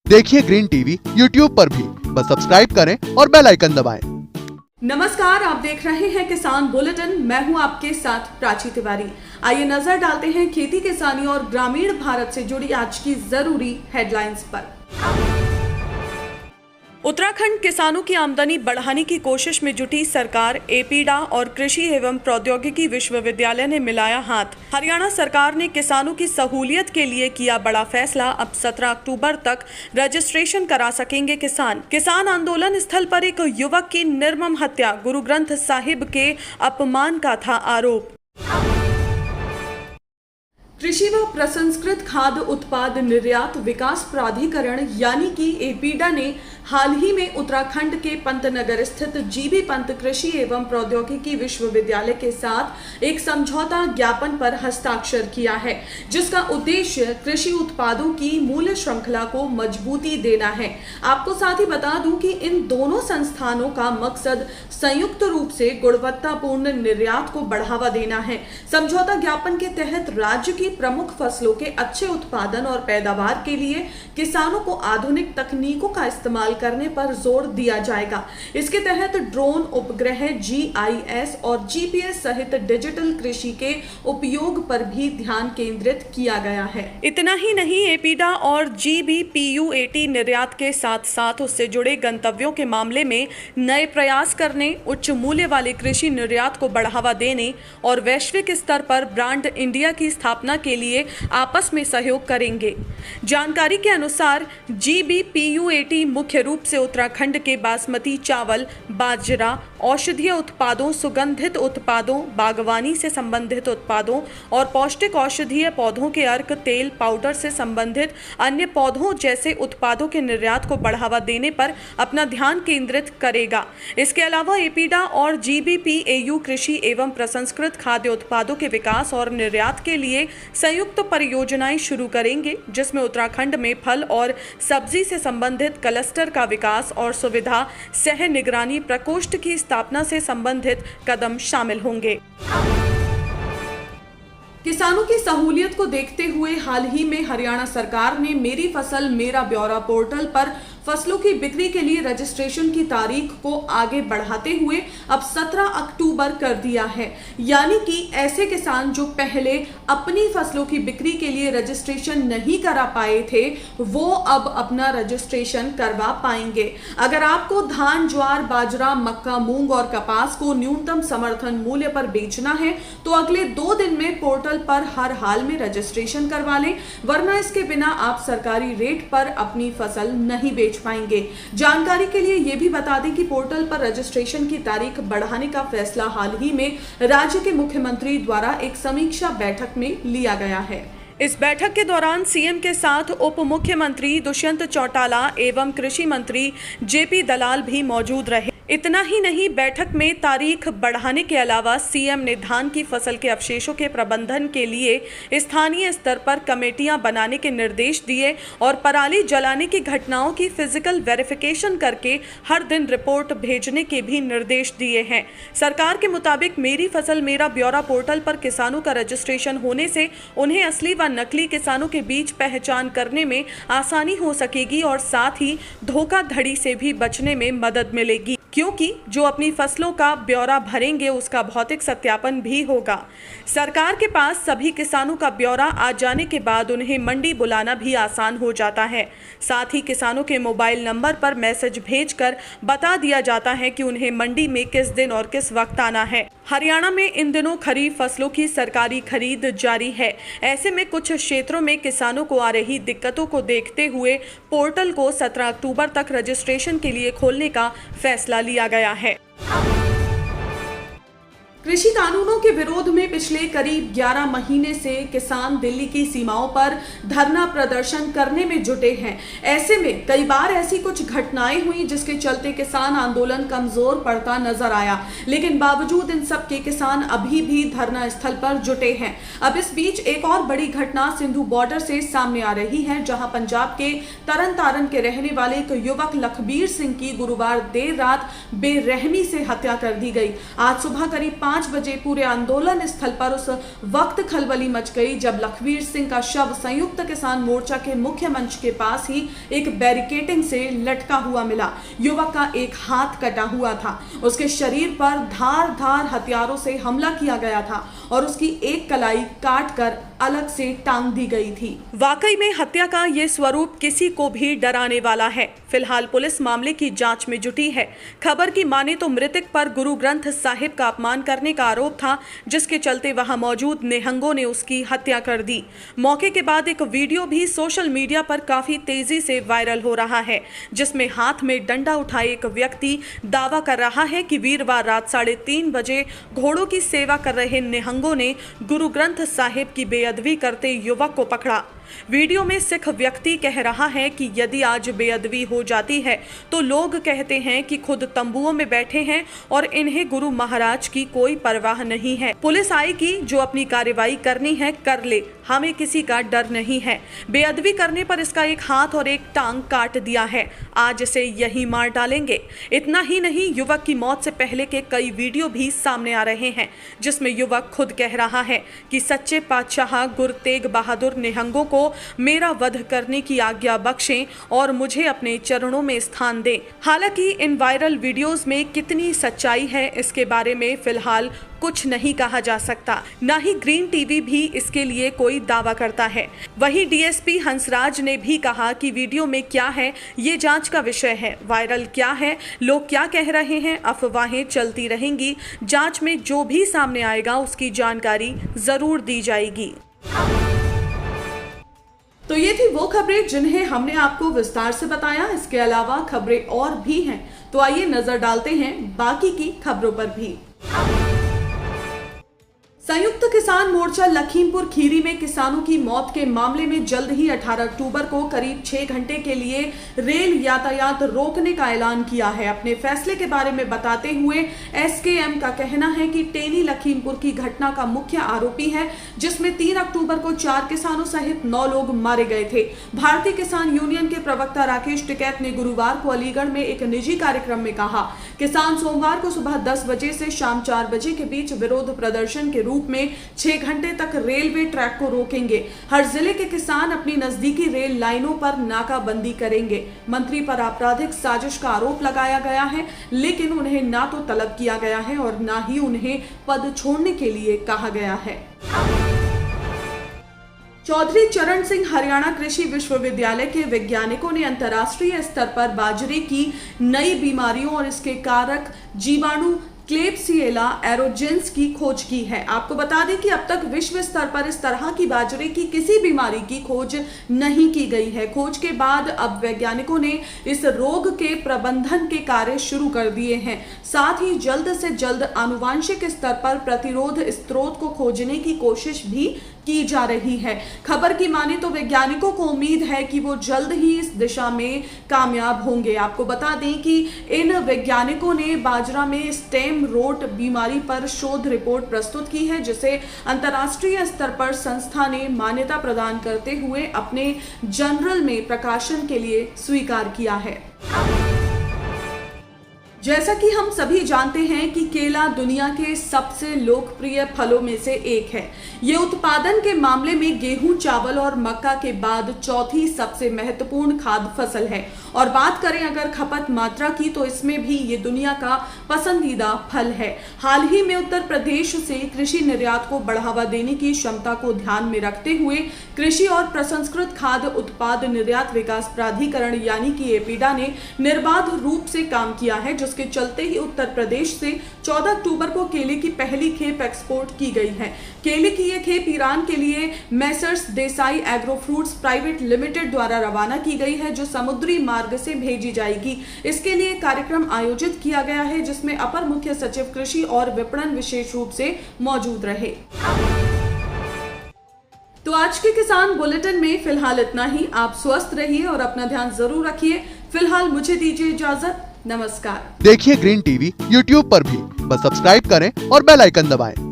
देखिए green TV YouTube पर भी, बस सब्सक्राइब करें और बेल आइकन दबाएं। नमस्कार, आप देख रहे हैं किसान बुलेटिन। मैं हूं आपके साथ प्राची तिवारी। आइए नजर डालते हैं खेती किसानी और ग्रामीण भारत से जुड़ी आज की जरूरी हेडलाइंस पर। उत्तराखंड किसानों की आमदनी बढ़ाने की कोशिश में जुटी सरकार, एपीडा और कृषि एवं प्रौद्योगिकी विश्वविद्यालय ने मिलाया हाथ। हरियाणा सरकार ने किसानों की सहूलियत के लिए किया बड़ा फैसला। अब 17 अक्टूबर तक रजिस्ट्रेशन करा सकेंगे किसान। किसान आंदोलन स्थल पर एक युवक की निर्मम हत्या, गुरु ग्रंथ साहिब के अपमान का था आरोप। कृषि व प्रसंस्कृत खाद्य उत्पाद निर्यात विकास प्राधिकरण यानी कि एपीडा ने हाल ही में उत्तराखंड के पंतनगर स्थित जीबी पंत कृषि एवं प्रौद्योगिकी विश्वविद्यालय के साथ एक समझौता ज्ञापन पर हस्ताक्षर किया है, जिसका उद्देश्य कृषि उत्पादों की मूल्य श्रृंखला को मजबूती देना है। आपको साथ ही बता दूं कि इन दोनों संस्थानों का मकसद संयुक्त रूप से गुणवत्तापूर्ण निर्यात को बढ़ावा देना है। समझौता ज्ञापन के तहत राज्य की प्रमुख फसलों के अच्छे उत्पादन और पैदावार के लिए किसानों को आधुनिक तकनीकों का इस्तेमाल करने पर जोर दिया जाएगा। इसके तहत ड्रोन, उपग्रह, GIS और GPS सहित डिजिटल कृषि के उपयोग पर भी ध्यान केंद्रित किया गया है। इतना ही नहीं, एपीडा और GBPUAT निर्यात के साथ साथ उससे जुड़े गंतव्यों के मामले में नए प्रयास करने, उच्च मूल्य वाले कृषि निर्यात को बढ़ावा देने और वैश्विक स्तर पर ब्रांड इंडिया की स्थापना के लिए आपस में सहयोग करेंगे। जानकारी के अनुसार GBPUAT मुख्य रूप से उत्तराखंड के बासमती चावल, बाजरा, औषधीय उत्पादों, सुगंधित उत्पादों, बागवानी से संबंधित उत्पादों और पौष्टिक औषधीय पौधों के अर्क, तेल, पाउडर से संबंधित अन्य पौधों जैसे उत्पादों के निर्यात को बढ़ावा देने पर अपना ध्यान केंद्रित करेगा। इसके अलावा एपीडा और GBPAU कृषि एवं प्रसंस्कृत खाद्य उत्पादों के विकास और निर्यात के लिए संयुक्त परियोजनाएं शुरू करेंगे, जिसमें उत्तराखंड में फल और सब्जी से संबंधित क्लस्टर का विकास और सुविधा सह निगरानी प्रकोष्ठ की स्थापना से संबंधित कदम शामिल होंगे। किसानों की सहूलियत को देखते हुए हाल ही में हरियाणा सरकार ने मेरी फसल मेरा ब्यौरा पोर्टल पर फसलों की बिक्री के लिए रजिस्ट्रेशन की तारीख को आगे बढ़ाते हुए अब 17 अक्टूबर कर दिया है। यानी कि ऐसे किसान जो पहले अपनी फसलों की बिक्री के लिए रजिस्ट्रेशन नहीं करा पाए थे, वो अब अपना रजिस्ट्रेशन करवा पाएंगे। अगर आपको धान, ज्वार, बाजरा, मक्का, मूंग और कपास को न्यूनतम समर्थन मूल्य पर बेचना है तो अगले 2 दिन में पोर्टल पर हर हाल में रजिस्ट्रेशन करवा लें, वरना इसके बिना आप सरकारी रेट पर अपनी फसल नहीं बेच पाएंगे। जानकारी के लिए यह भी बता दें कि पोर्टल पर रजिस्ट्रेशन की तारीख बढ़ाने का फैसला हाल ही में राज्य के मुख्यमंत्री द्वारा एक समीक्षा बैठक में लिया गया है। इस बैठक के दौरान सीएम के साथ उप मुख्यमंत्री दुष्यंत चौटाला एवं कृषि मंत्री JP दलाल भी मौजूद रहे। इतना ही नहीं, बैठक में तारीख बढ़ाने के अलावा सीएम ने धान की फसल के अवशेषों के प्रबंधन के लिए स्थानीय स्तर पर कमेटियां बनाने के निर्देश दिए और पराली जलाने की घटनाओं की फिजिकल वेरिफिकेशन करके हर दिन रिपोर्ट भेजने के भी निर्देश दिए हैं। सरकार के मुताबिक मेरी फसल मेरा ब्यौरा पोर्टल पर किसानों का रजिस्ट्रेशन होने से उन्हें असली व नकली किसानों के बीच पहचान करने में आसानी हो सकेगी और साथ ही धोखाधड़ी से भी बचने में मदद मिलेगी, क्योंकि जो अपनी फसलों का ब्यौरा भरेंगे उसका भौतिक सत्यापन भी होगा। सरकार के पास सभी किसानों का ब्यौरा आ जाने के बाद उन्हें मंडी बुलाना भी आसान हो जाता है। साथ ही किसानों के मोबाइल नंबर पर मैसेज भेजकर बता दिया जाता है कि उन्हें मंडी में किस दिन और किस वक्त आना है। हरियाणा में इन दिनों खरीफ फसलों की सरकारी खरीद जारी है। ऐसे में कुछ क्षेत्रों में किसानों को आ रही दिक्कतों को देखते हुए पोर्टल को 17 अक्टूबर तक रजिस्ट्रेशन के लिए खोलने का फैसला लिया गया है। कृषि कानूनों के विरोध में पिछले करीब 11 महीने से किसान दिल्ली की सीमाओं पर धरना प्रदर्शन करने में जुटे हैं। ऐसे में कई बार ऐसी कुछ घटनाएं हुई जिसके चलते किसान आंदोलन कमजोर पड़ता नजर आया, लेकिन बावजूद इन सब के किसान अभी भी धरना स्थल पर जुटे हैं। अब इस बीच एक और बड़ी घटना सिंधु बॉर्डर से सामने आ रही है, जहां पंजाब के तरन तारण के रहने वाले एक युवक लखबीर सिंह की गुरुवार देर रात बेरहमी से हत्या कर दी गई। आज सुबह करीब 5 5 बजे पूरे आंदोलन स्थल पर उस वक्त खलबली मच गई जब लखवीर सिंह का शव संयुक्त किसान मोर्चा के मुख्य मंच के पास ही एक बैरिकेडिंग से लटका हुआ मिला। युवक का एक हाथ कटा हुआ था, उसके शरीर पर धार हथियारों से हमला किया गया था और उसकी एक कलाई काटकर अलग से टांग दी गई थी। वाकई में हत्या का ये स्वरूप किसी को भी डराने वाला है। फिलहाल पुलिस मामले की जांच में जुटी है। खबर की माने तो मृतक पर गुरु ग्रंथ साहिब का अपमान करने का आरोप था, जिसके चलते वहां मौजूद निहंगों ने उसकी हत्या कर दी। मौके के बाद एक वीडियो भी सोशल मीडिया पर काफी तेजी से वायरल हो रहा है, जिसमें हाथ में डंडा उठाए एक व्यक्ति दावा कर रहा है कि वीरवार रात 3:30 बजे घोड़ों की सेवा कर रहे निहंगों ने गुरु ग्रंथ साहिब की बेअदबी करते युवक को पकड़ा। वीडियो में सिख व्यक्ति कह रहा है कि यदि आज बेअदबी हो जाती है तो लोग कहते हैं कि खुद तंबुओं में बैठे हैं और इन्हें गुरु महाराज की कोई परवाह नहीं है। पुलिस आएगी, जो अपनी कार्रवाई करनी है कर ले, हमें किसी का डर नहीं है। बेअदबी करने पर इसका एक हाथ और एक टांग काट दिया है, आज इसे यहीं मार डालेंगे। इतना ही नहीं, युवक की मौत से पहले के कई वीडियो भी सामने आ रहे हैं, जिसमें युवक खुद कह रहा है कि सच्चे पातशाह गुरु तेग बहादुर निहंगों को मेरा वध करने की आज्ञा बख्शें और मुझे अपने चरणों में स्थान दें। हालांकि इन वायरल वीडियोस में कितनी सच्चाई है, इसके बारे में फिलहाल कुछ नहीं कहा जा सकता। न ही ग्रीन टीवी भी इसके लिए कोई दावा करता है। वहीं डीएसपी हंसराज ने भी कहा कि वीडियो में क्या है ये जांच का विषय है, वायरल क्या है, लोग क्या कह रहे हैं, अफवाहें चलती रहेंगी। जांच में जो भी सामने आएगा उसकी जानकारी जरूर दी जाएगी। तो ये थी वो खबरें जिन्हें हमने आपको विस्तार से बताया। इसके अलावा खबरें और भी हैं, तो आइए नजर डालते हैं बाकी की खबरों पर भी। संयुक्त किसान मोर्चा लखीमपुर खीरी में किसानों की मौत के मामले में जल्द ही 18 अक्टूबर को करीब 6 घंटे के लिए रेल यातायात रोकने का ऐलान किया है। अपने फैसले के बारे में बताते हुए एसकेएम का कहना है कि टेनी लखीमपुर की घटना का मुख्य आरोपी है, जिसमें 3 अक्टूबर को 4 किसानों सहित 9 लोग मारे गए थे। भारतीय किसान यूनियन के प्रवक्ता राकेश टिकैत ने गुरुवार को अलीगढ़ में एक निजी कार्यक्रम में कहा, किसान सोमवार को सुबह 10 बजे से शाम 4 बजे के बीच विरोध प्रदर्शन के रूप में 6 घंटे तक रेलवे ट्रैक को रोकेंगे। हर जिले के किसान अपनी नजदीकी रेल लाइनों पर नाकाबंदी करेंगे। मंत्री पर आपराधिक साजिश का आरोप लगाया गया है, लेकिन उन्हें ना तो तलब किया गया है और ना ही उन्हें पद छोड़ने के लिए कहा गया है। चौधरी चरण सिंह हरियाणा कृषि विश्वविद्यालय के वैज्ञानिकों ने अंतर्राष्ट्रीय स्तर पर बाजरे की नई बीमारियों और इसके कारक जीवाणु क्लेब्सिएला एरोजेंस की खोज की है। आपको बता दें कि अब तक विश्व स्तर पर इस तरह की बाजरे की किसी बीमारी की खोज नहीं की गई है। खोज के बाद अब वैज्ञानिकों ने इस रोग के प्रबंधन के कार्य शुरू कर दिए हैं। साथ ही जल्द से जल्द आनुवांशिक स्तर पर प्रतिरोध स्रोत को खोजने की कोशिश भी की जा रही है। खबर की माने तो वैज्ञानिकों को उम्मीद है कि वो जल्द ही इस दिशा में कामयाब होंगे। आपको बता दें कि इन वैज्ञानिकों ने बाजरा में स्टेम रोट बीमारी पर शोध रिपोर्ट प्रस्तुत की है, जिसे अंतर्राष्ट्रीय स्तर पर संस्था ने मान्यता प्रदान करते हुए अपने जर्नल में प्रकाशन के लिए स्वीकार किया है। जैसा कि हम सभी जानते हैं कि केला दुनिया के सबसे लोकप्रिय फलों में से एक है। ये उत्पादन के मामले में गेहूं, चावल और मक्का के बाद चौथी सबसे महत्वपूर्ण खाद्य फसल है। और बात करें अगर खपत मात्रा की, तो इसमें भी ये दुनिया का पसंदीदा फल है। हाल ही में उत्तर प्रदेश से कृषि निर्यात को बढ़ावा देने की क्षमता को ध्यान में रखते हुए कृषि और प्रसंस्कृत खाद्य उत्पाद निर्यात विकास प्राधिकरण यानी कि एपीडा ने निर्बाध रूप से काम किया है, जिसके चलते ही उत्तर प्रदेश से 14 अक्टूबर को केले की पहली खेप एक्सपोर्ट की गई है। केले की यह खेप ईरान के लिए Messrs Desai agro fruits private limited द्वारा रवाना की गई है, जो समुद्री मार्ग से भेजी जाएगी। इसके लिए कार्यक्रम आयोजित किया गया है, जिसमें अपर मुख्य सचिव कृषि और विपणन विशेष रूप से मौजूद रहे। तो आज के किसान बुलेटिन में फिलहाल इतना ही। आप स्वस्थ रहिए और अपना ध्यान जरूर रखिए। फिलहाल मुझे दीजिए इजाजत। नमस्कार। देखिए ग्रीन टीवी यूट्यूब पर भी, बस सब्सक्राइब करें और बेल आइकन दबाएं।